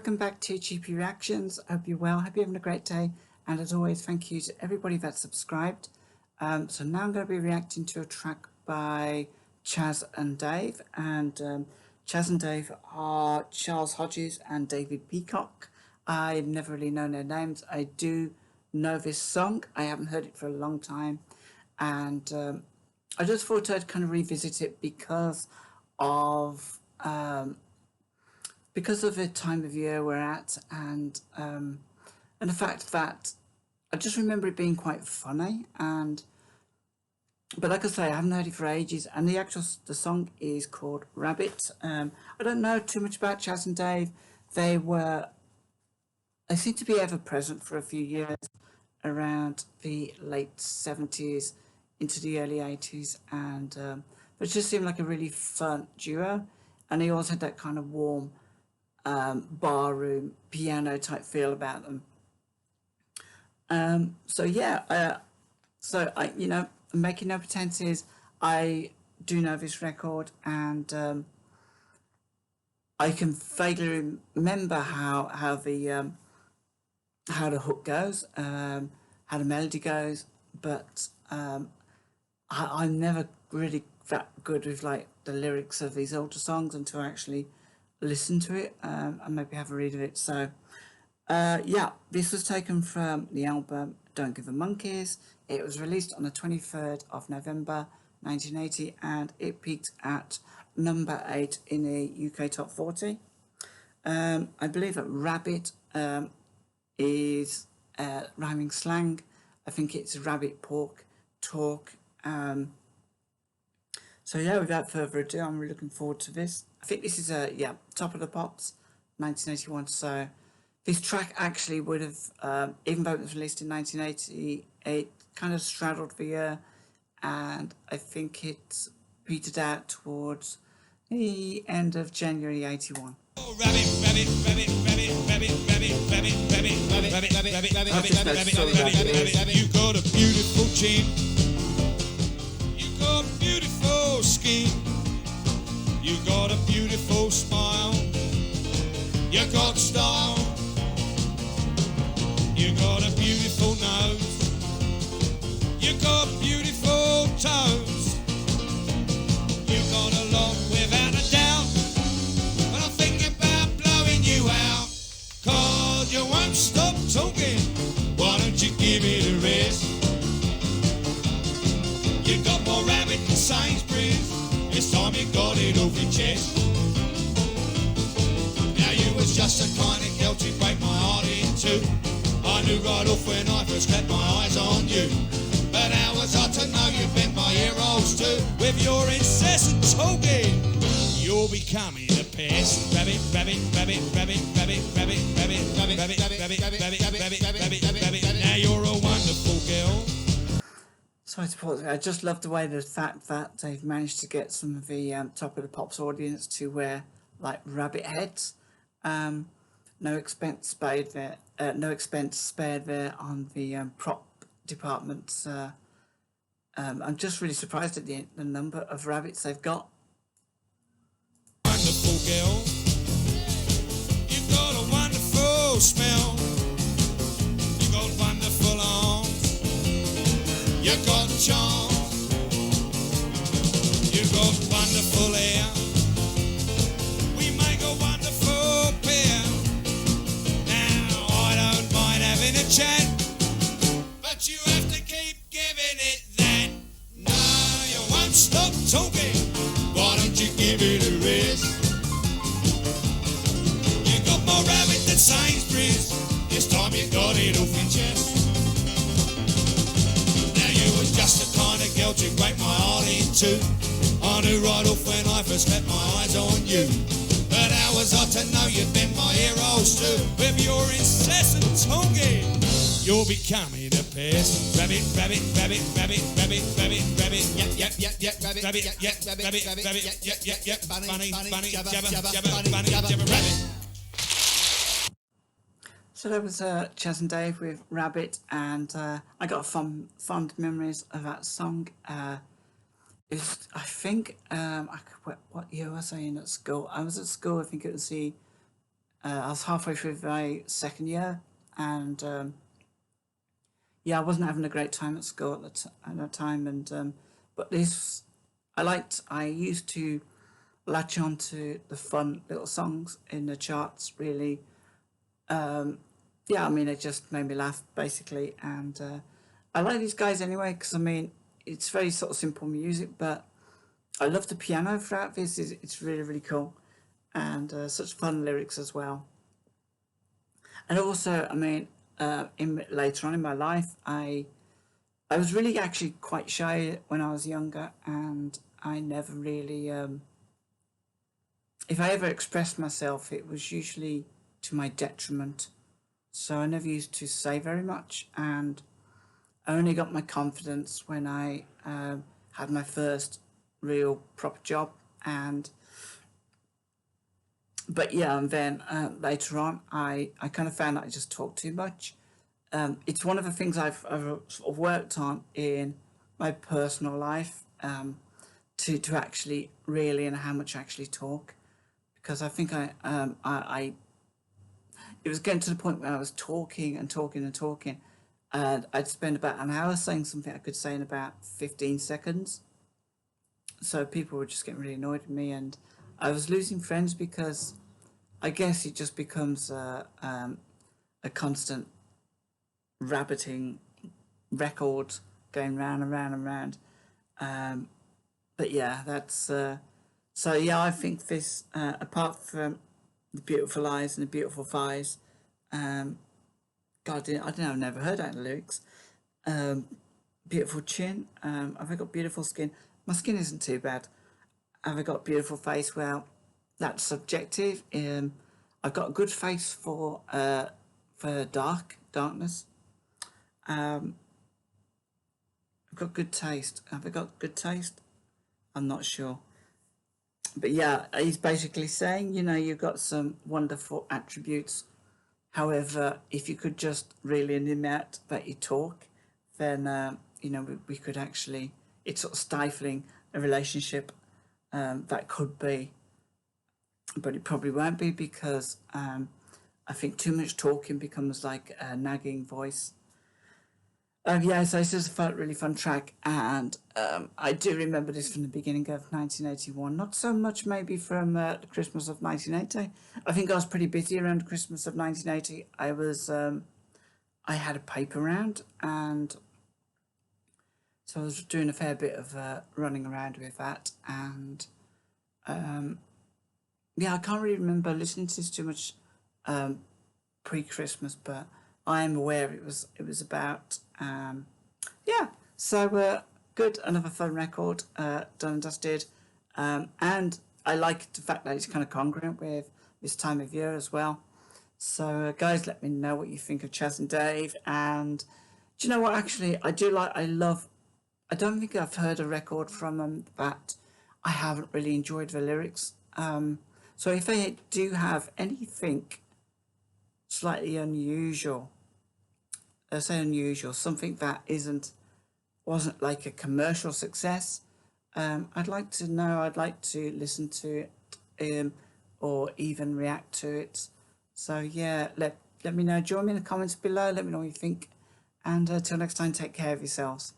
welcome back to GP Reactions. I hope you're well. Hope you're having a great day. And as always, thank you to everybody that's subscribed. So now I'm going to be reacting to a track by Chas and Dave. And Chas and Dave are Charles Hodges and David Peacock. I've never really known their names. I do know this song. I haven't heard it for a long time. And I just thought I'd kind of revisit it because of the time of year we're at, and the fact that I just remember it being quite funny. But like I say, I haven't heard it for ages, and the song is called Rabbit. I don't know too much about Chas and Dave. They seem to be ever present for a few years around the late 70s into the early 80s, and it just seemed like a really fun duo. And they always had that kind of warm barroom piano type feel about them. So I, making no pretenses, I do know this record, and I can vaguely remember how the hook goes, how the melody goes, but I'm never really that good with like the lyrics of these older songs until I actually listen to it and maybe have a read of it. So this was taken from the album Don't Give a Monkeys. It was released on the 23rd of November 1980, and it peaked at number 8 in the UK Top 40. I believe that rabbit is rhyming slang. I think it's rabbit, pork, talk. So yeah, without further ado, I'm really looking forward to this. I think this is Top of the Pops, 1981. So this track actually would have, even though it was released in 1980, it kind of straddled the year, and I think it petered out towards the end of January 81. You got a beautiful chin, you got a beautiful skin, you got a beautiful smile, you got style, you got a beautiful nose, you got beautiful toes, you got a lot without a doubt, but I'm thinking about blowing you out, 'cause you won't stop talking. Why don't you give it a rest? You got more rabbit than Sainsbury's. It's time you got it off your chest. Now you was just the kind of girl to break my heart in two. I knew right off when I first had my eyes on you. But how was I to know you bent my ear holes too? With your incessant talking, you're becoming a pest. Rabbit, rabbit, rabbit, rabbit, rabbit, rabbit, rabbit, rabbit, rabbit, rabbit, rabbit, rabbit, rabbit, rabbit, rabbit. Now you're a wonderful girl. So I suppose I just love the way the fact that they've managed to get some of the Top of the Pops audience to wear like rabbit heads. No expense spared there. No expense spared there on the prop departments. I'm just really surprised at the number of rabbits they've got. Wonderful girl, you've got a wonderful smell, you got wonderful arms, you got charm, you got wonderful hair, we make a wonderful pair. Now I don't mind having a chat, but you have to keep giving it that. No, you won't stop talking. Why don't you give it a rest? You got more rabbit than Sainsbury's. This time you got it off your chest. Now you was just the kind of girl to break my heart in two. I knew right off when I first had my eyes on you. But how was I to know you'd bent my ear holes too? With your incessant talking, you're becoming a pest. Rabbit, rabbit, rabbit, rabbit, rabbit, rabbit, rabbit, yep, yep, yep, yep, rabbit, rabbit, yep, rabbit, rabbit, rabbit, yep, yep, yep, yep, bunny, bunny, jabba, jabba, jabba, bunny, jabba, rabbit. So that was Chas and Dave with Rabbit, and I got fond memories of that song. I think what year was I in at school? I was at school. I think it was the I was halfway through my second year, and yeah, I wasn't having a great time at school at that time, and but this I used to latch on to the fun little songs in the charts. Really, yeah, I mean, it just made me laugh basically, and I like these guys anyway because I mean, it's very sort of simple music, but I love the piano throughout this. It's really really cool, and such fun lyrics as well. And also, I mean, in later on in my life, I was really actually quite shy when I was younger, and I never really, if I ever expressed myself, it was usually to my detriment. So I never used to say very much, and I only got my confidence when I had my first real proper job. And but yeah, and then later on, I kind of found that I just talked too much. It's one of the things I've sort of worked on in my personal life, to actually really and how much I actually talk, because I think I it was getting to the point where I was talking and talking and talking, and I'd spend about an hour saying something I could say in about 15 seconds. So people were just getting really annoyed with me, and I was losing friends because I guess it just becomes a constant rabbiting record going round and round and round. Um, but yeah, that's so yeah. I think this, apart from the beautiful eyes and the beautiful thighs, um, God, I don't know, I've never heard that in the lyrics. Um, Beautiful chin. Have I got beautiful skin? My skin isn't too bad. Have I got beautiful face? Well, that's subjective. I've got a good face for darkness. I've got good taste. Have I got good taste? I'm not sure. But yeah, he's basically saying, you know, you've got some wonderful attributes. However, if you could just really limit that you talk, then you know we could actually. It's sort of stifling a relationship, that could be, but it probably won't be because I think too much talking becomes like a nagging voice. Yeah, so it's just a fun, really fun track, and I do remember this from the beginning of 1981. Not so much maybe from the Christmas of 1980. I think I was pretty busy around Christmas of 1980. I had a paper round, and so I was doing a fair bit of running around with that, and yeah, I can't really remember listening to this too much um, pre-Christmas, but I am aware it was about yeah. So good, another fun record, done and dusted, and I like the fact that it's kind of congruent with this time of year as well. So guys, let me know what you think of Chas and Dave, and do you know what? Actually, I do like. I love. I don't think I've heard a record from them that I haven't really enjoyed the lyrics. So if they do have anything slightly unusual, let's say unusual, something that wasn't like a commercial success, I'd like to know. I'd like to listen to it, or even react to it. So yeah, let me know. Join me in the comments below. Let me know what you think. And till next time, take care of yourselves.